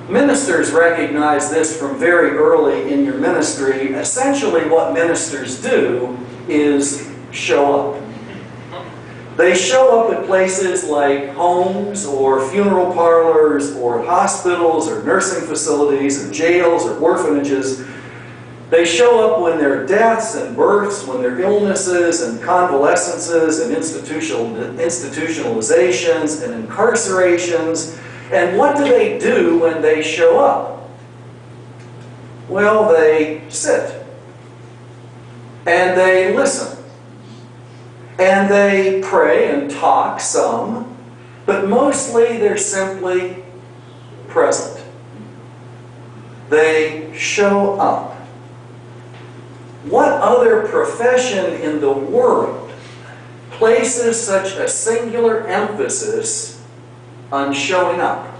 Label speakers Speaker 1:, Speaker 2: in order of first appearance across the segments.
Speaker 1: Ministers recognize this from very early in your ministry. Essentially, what ministers do is show up. They show up at places like homes or funeral parlors or hospitals or nursing facilities or jails or orphanages. They show up when there are deaths and births, when there are illnesses and convalescences and institutionalizations and incarcerations. And what do they do when they show up? Well, they sit. And they listen. And they pray and talk some, but mostly they're simply present. They show up. What other profession in the world places such a singular emphasis on showing up?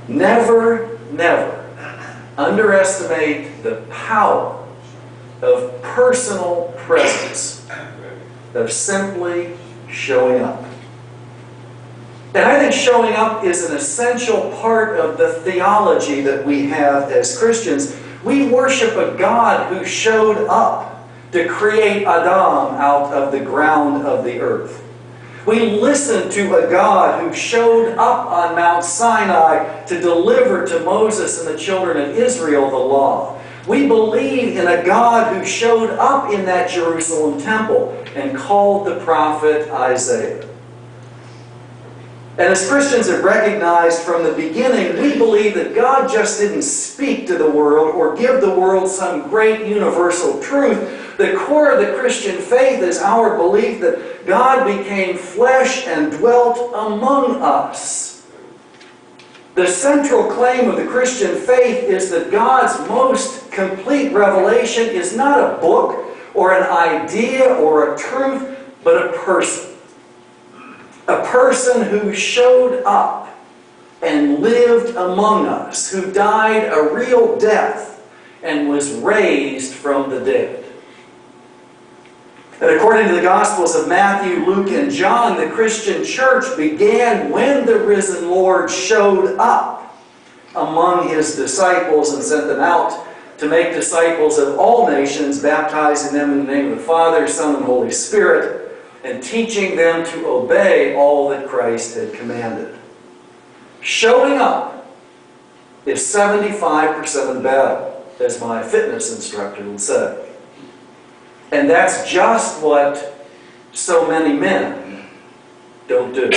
Speaker 1: Never, never underestimate the power of personal presence, of simply showing up. And I think showing up is an essential part of the theology that we have as Christians. We worship a God who showed up to create Adam out of the ground of the earth. We listen to a God who showed up on Mount Sinai to deliver to Moses and the children of Israel the law. We believe in a God who showed up in that Jerusalem temple and called the prophet Isaiah. And as Christians have recognized from the beginning, we believe that God just didn't speak to the world or give the world some great universal truth. The core of the Christian faith is our belief that God became flesh and dwelt among us. The central claim of the Christian faith is that God's most complete revelation is not a book or an idea or a truth, but a person. A person who showed up and lived among us, who died a real death and was raised from the dead. And according to the Gospels of Matthew, Luke, and John, the Christian church began when the risen Lord showed up among his disciples and sent them out to make disciples of all nations, baptizing them in the name of the Father, Son, and Holy Spirit, and teaching them to obey all that Christ had commanded. Showing up is 75% of the battle, as my fitness instructor would say. And that's just what so many men don't do.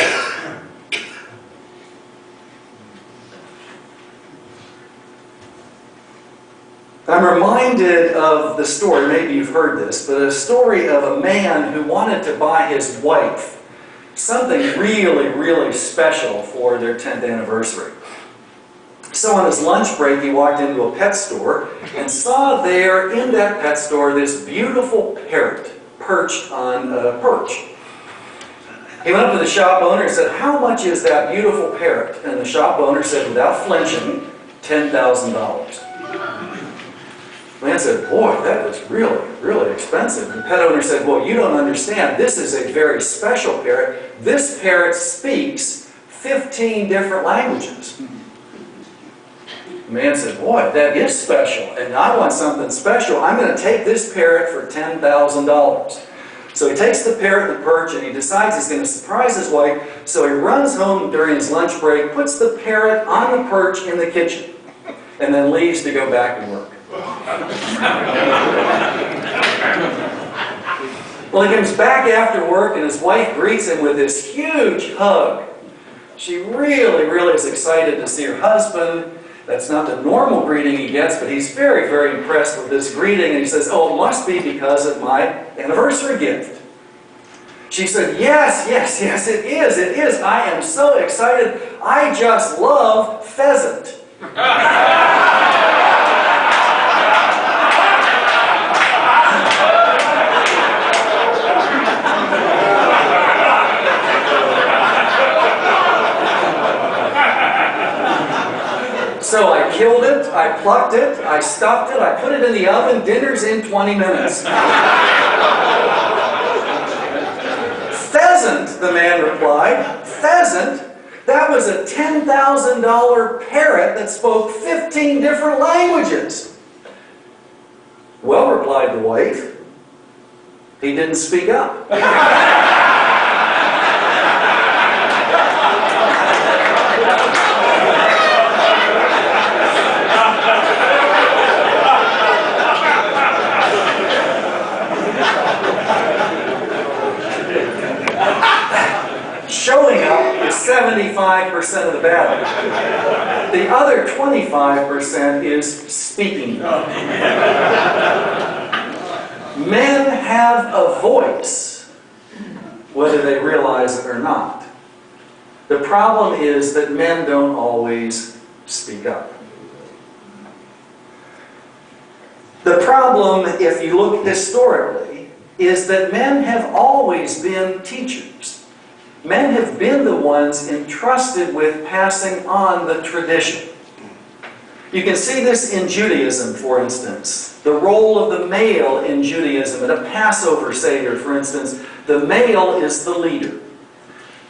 Speaker 1: I'm reminded of the story, maybe you've heard this, but a story of a man who wanted to buy his wife something really, really special for their 10th anniversary. So on his lunch break, he walked into a pet store and saw there in that pet store this beautiful parrot perched on a perch. He went up to the shop owner and said, "How much is that beautiful parrot?" And the shop owner said, without flinching, $10,000. The man said, "Boy, that is really, really expensive." And the pet owner said, "Well, you don't understand. This is a very special parrot. This parrot speaks 15 different languages." The man said, "Boy, that is special, and I want something special. I'm going to take this parrot for $10,000. So he takes the parrot and the perch, and he decides he's going to surprise his wife. So he runs home during his lunch break, puts the parrot on the perch in the kitchen, and then leaves to go back to work. Well, he comes back after work, and his wife greets him with this huge hug. She really, really is excited to see her husband. That's not the normal greeting he gets, but he's very, very impressed with this greeting. And he says, "Oh, it must be because of my anniversary gift." She said, yes, it is. I am so excited. I just love pheasant." So I killed it, I plucked it, I stuffed it, I put it in the oven. Dinner's in 20 minutes. "Pheasant," the man replied. "Pheasant? That was a $10,000 parrot that spoke 15 different languages. Well, replied the wife, he didn't speak up. Showing up is 75% of the battle. The other 25% is speaking. Men have a voice, whether they realize it or not. The problem is that men don't always speak up. The problem, if you look historically, is that men have always been teachers. Men have been the ones entrusted with passing on the tradition. You can see this in Judaism, for instance. The role of the male in Judaism, at a Passover Seder, for instance, the male is the leader.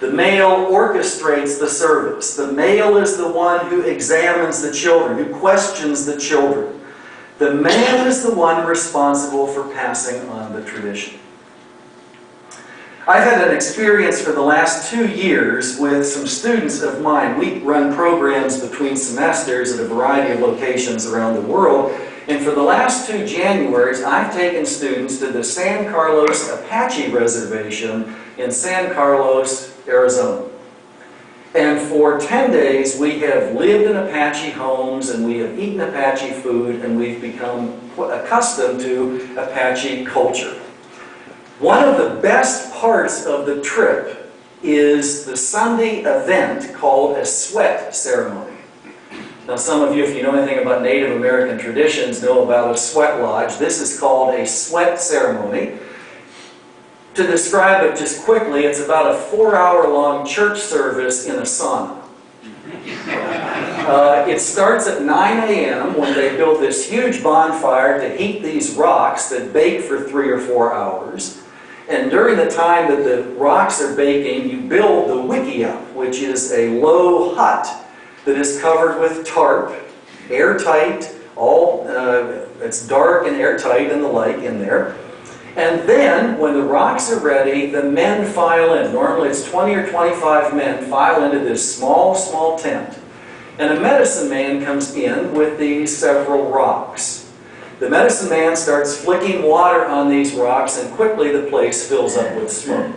Speaker 1: The male orchestrates the service. The male is the one who examines the children, who questions the children. The man is the one responsible for passing on the tradition. I've had an experience for the last 2 years with some students of mine. We run programs between semesters at a variety of locations around the world. And for the last 2 Januaries, I've taken students to the San Carlos Apache Reservation in San Carlos, Arizona. And for 10 days, we have lived in Apache homes, and we have eaten Apache food, and we've become accustomed to Apache culture. One of the best parts of the trip is the Sunday event called a sweat ceremony. Now, some of you, if you know anything about Native American traditions, know about a sweat lodge. This is called a sweat ceremony. To describe it just quickly, it's about a 4-hour-long church service in a sauna. It starts at 9 a.m. when they build this huge bonfire to heat these rocks that bake for 3 or 4 hours. And during the time that the rocks are baking, you build the wickiup, which is a low hut that is covered with tarp, airtight, it's dark and airtight and the like in there. And then, when the rocks are ready, the men file in. Normally it's 20 or 25 men file into this small, small tent. And a medicine man comes in with these several rocks. The medicine man starts flicking water on these rocks, and quickly the place fills up with smoke.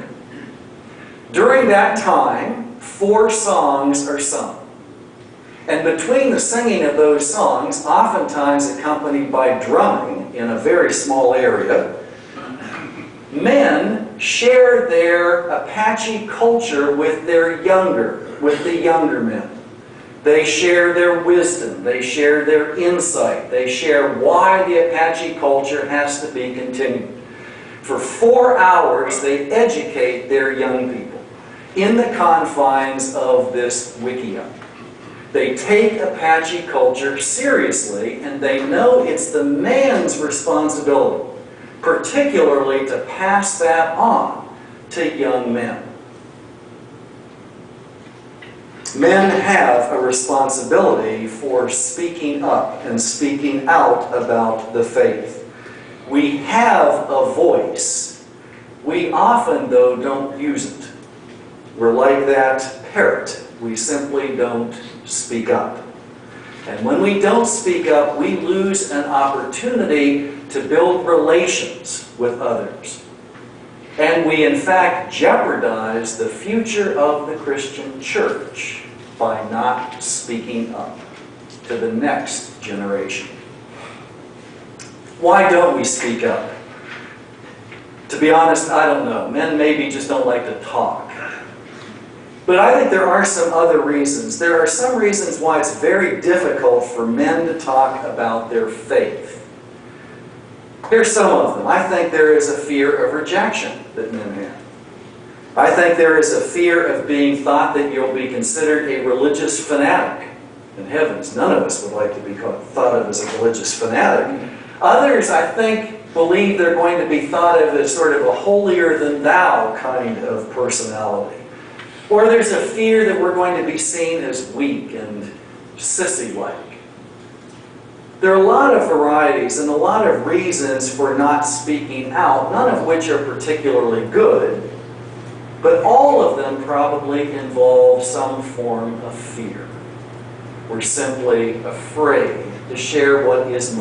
Speaker 1: During that time, 4 songs are sung. And between the singing of those songs, oftentimes accompanied by drumming in a very small area, men share their Apache culture with the younger men. They share their wisdom, they share their insight, they share why the Apache culture has to be continued. For 4 hours, they educate their young people in the confines of this wickiup. They take Apache culture seriously, and they know it's the man's responsibility, particularly to pass that on to young men. Men have a responsibility for speaking up and speaking out about the faith. We have a voice. We often, though, don't use it. We're like that parrot. We simply don't speak up. And when we don't speak up, we lose an opportunity to build relations with others. And we, in fact, jeopardize the future of the Christian church by not speaking up to the next generation. Why don't we speak up? To be honest, I don't know. Men maybe just don't like to talk. But I think there are some other reasons. There are some reasons why it's very difficult for men to talk about their faith. Here's some of them. I think there is a fear of rejection that men have. I think there is a fear of being thought that you'll be considered a religious fanatic. In heavens, none of us would like to be thought of as a religious fanatic. Others, I think, believe they're going to be thought of as sort of a holier-than-thou kind of personality. Or there's a fear that we're going to be seen as weak and sissy-like. There are a lot of varieties and a lot of reasons for not speaking out, none of which are particularly good, but all of them probably involve some form of fear. We're simply afraid to share what is